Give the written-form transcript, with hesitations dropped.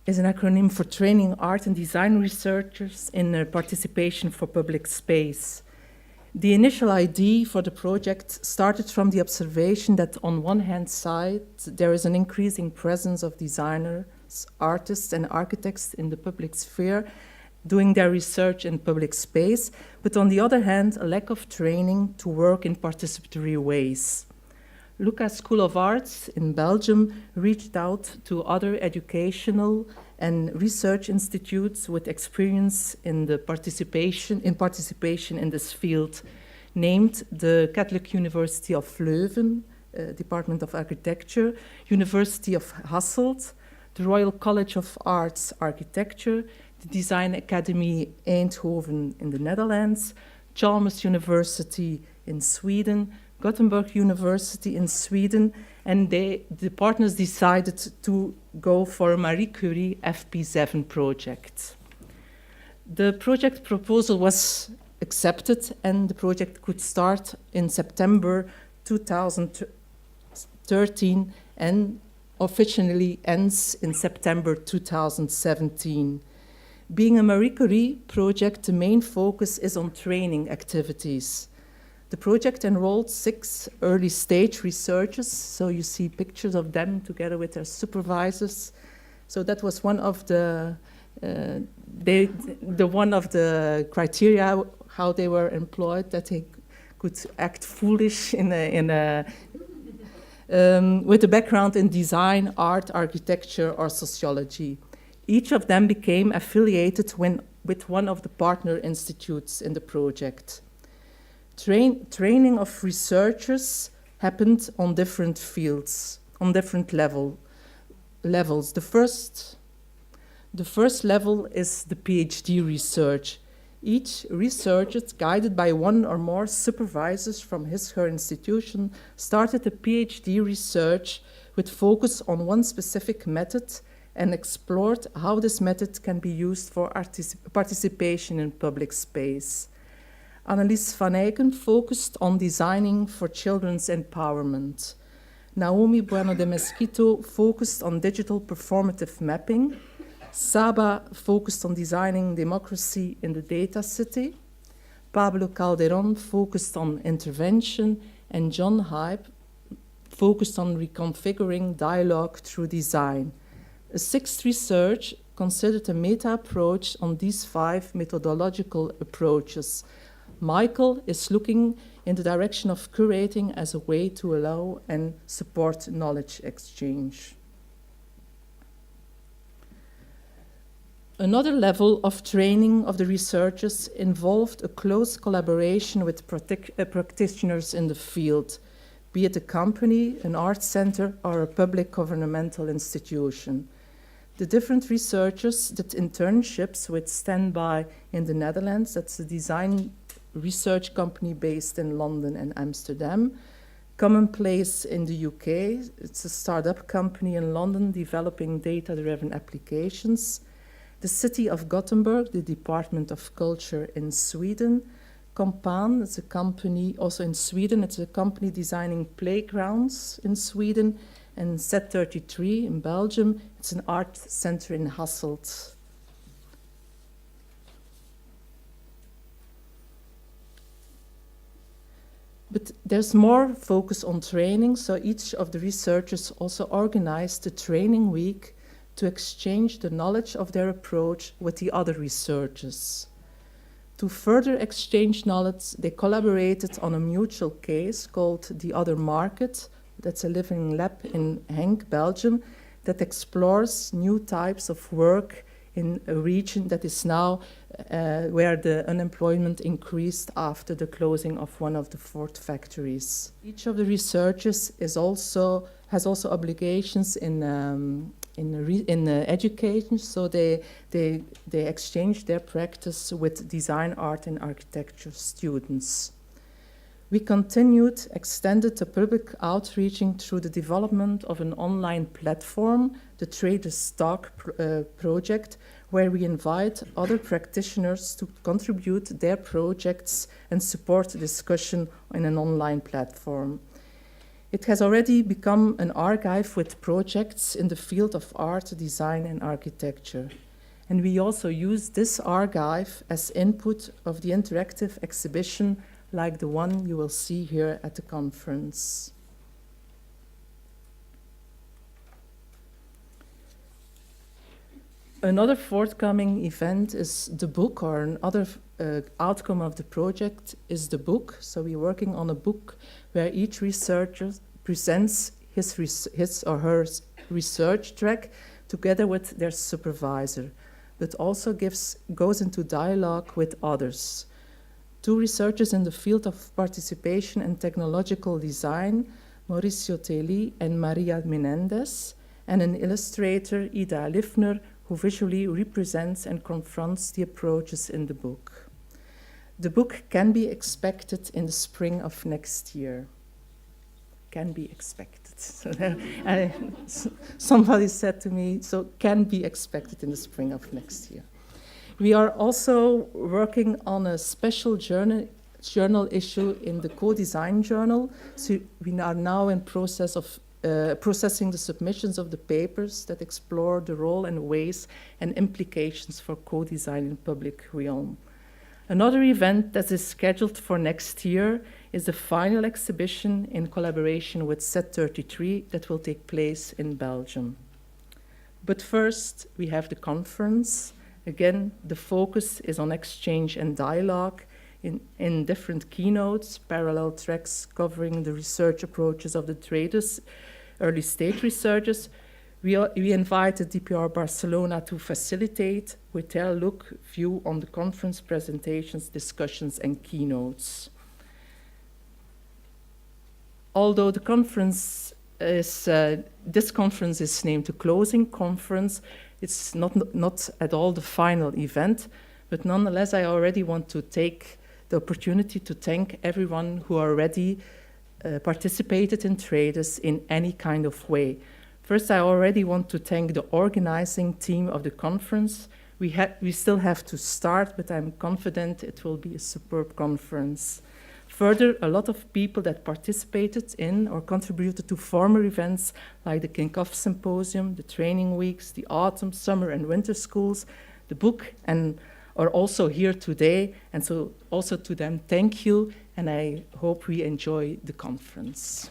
is an acronym for Training Art and Design Researchers in Participation for Public Space. The initial idea for the project started from the observation that on one hand side, there is an increasing presence of designers, artists and architects in the public sphere doing their research in public space, but on the other hand, a lack of training to work in participatory ways. Lucas School of Arts in Belgium reached out to other educational and research institutes with experience in the participation in this field, named the Catholic University of Leuven, Department of Architecture, University of Hasselt, the Royal College of Arts Architecture, the Design Academy Eindhoven in the Netherlands, Chalmers University in Sweden, Gothenburg University in Sweden, and the partners decided to go for a Marie-Curie FP7 project. The project proposal was accepted and the project could start in September 2013 and officially ends in September 2017. Being a Marie Curie project, the main focus is on training activities. The project enrolled 6 early stage researchers, so you see pictures of them together with their supervisors. So that was one of the criteria how they were employed, that they could act foolish with a background in design, art, architecture, or sociology. Each of them became affiliated with one of the partner institutes in the project. Training of researchers happened on different fields, on different levels. The first level is the PhD research. Each researcher, guided by one or more supervisors from his/her institution, started a PhD research with focus on one specific method and explored how this method can be used for participation in public space. Annelies van Eycken focused on designing for children's empowerment. Naomi Bueno de Mesquito focused on digital performative mapping. Saba focused on designing democracy in the data city. Pablo Calderon focused on intervention, and John Hype focused on reconfiguring dialogue through design. A 6th research considered a meta-approach on these 5 methodological approaches. Michael is looking in the direction of curating as a way to allow and support knowledge exchange. Another level of training of the researchers involved a close collaboration with practitioners in the field, be it a company, an art center, or a public governmental institution. The different researchers did internships with Standby in the Netherlands, that's a design research company based in London and Amsterdam. Commonplace in the UK, it's a startup company in London developing data-driven applications. The city of Gothenburg, the Department of Culture in Sweden. Compan, it's a company also in Sweden, it's a company designing playgrounds in Sweden. And Z33 in Belgium, it's an art center in Hasselt. But there's more focus on training, so each of the researchers also organized a training week to exchange the knowledge of their approach with the other researchers. To further exchange knowledge, they collaborated on a mutual case called The Other Market. That's a living lab in Henk, Belgium, that explores new types of work in a region that is now where the unemployment increased after the closing of one of the Ford factories. Each of the researchers has also obligations in education, so they exchange their practice with design, art, and architecture students. We extended the public outreaching through the development of an online platform, the Traders Talk project, where we invite other practitioners to contribute their projects and support discussion in an online platform. It has already become an archive with projects in the field of art, design, and architecture. And we also use this archive as input of the interactive exhibition like the one you will see here at the conference. Another forthcoming event is the book, or another outcome of the project is the book. So we're working on a book where each researcher presents his or her research track together with their supervisor, but also goes into dialogue with others. Two researchers in the field of participation and technological design, Mauricio Teli and Maria Menendez, and an illustrator, Ida Liffner, who visually represents and confronts the approaches in the book. The book can be expected in the spring of next year. Can be expected. So somebody said to me, so can be expected in the spring of next year. We are also working on a special journal issue in the co-design journal. So we are now in process of processing the submissions of the papers that explore the role and ways and implications for co-design in public realm. Another event that is scheduled for next year is the final exhibition in collaboration with Z33 that will take place in Belgium. But first, we have the conference. Again, the focus is on exchange and dialogue in different keynotes, parallel tracks covering the research approaches of the traders, early stage researchers. We invited DPR Barcelona to facilitate with their view on the conference presentations, discussions, and keynotes. Although the conference is, this conference is named the closing conference, it's not at all the final event, but nonetheless, I already want to take the opportunity to thank everyone who already participated in Traders in any kind of way. First, I already want to thank the organizing team of the conference. We still have to start, but I'm confident it will be a superb conference. Further, a lot of people that participated in or contributed to former events like the Kick-Off Symposium, the training weeks, the autumn, summer, and winter schools, the book, and are also here today. And so also to them, thank you, and I hope we enjoy the conference.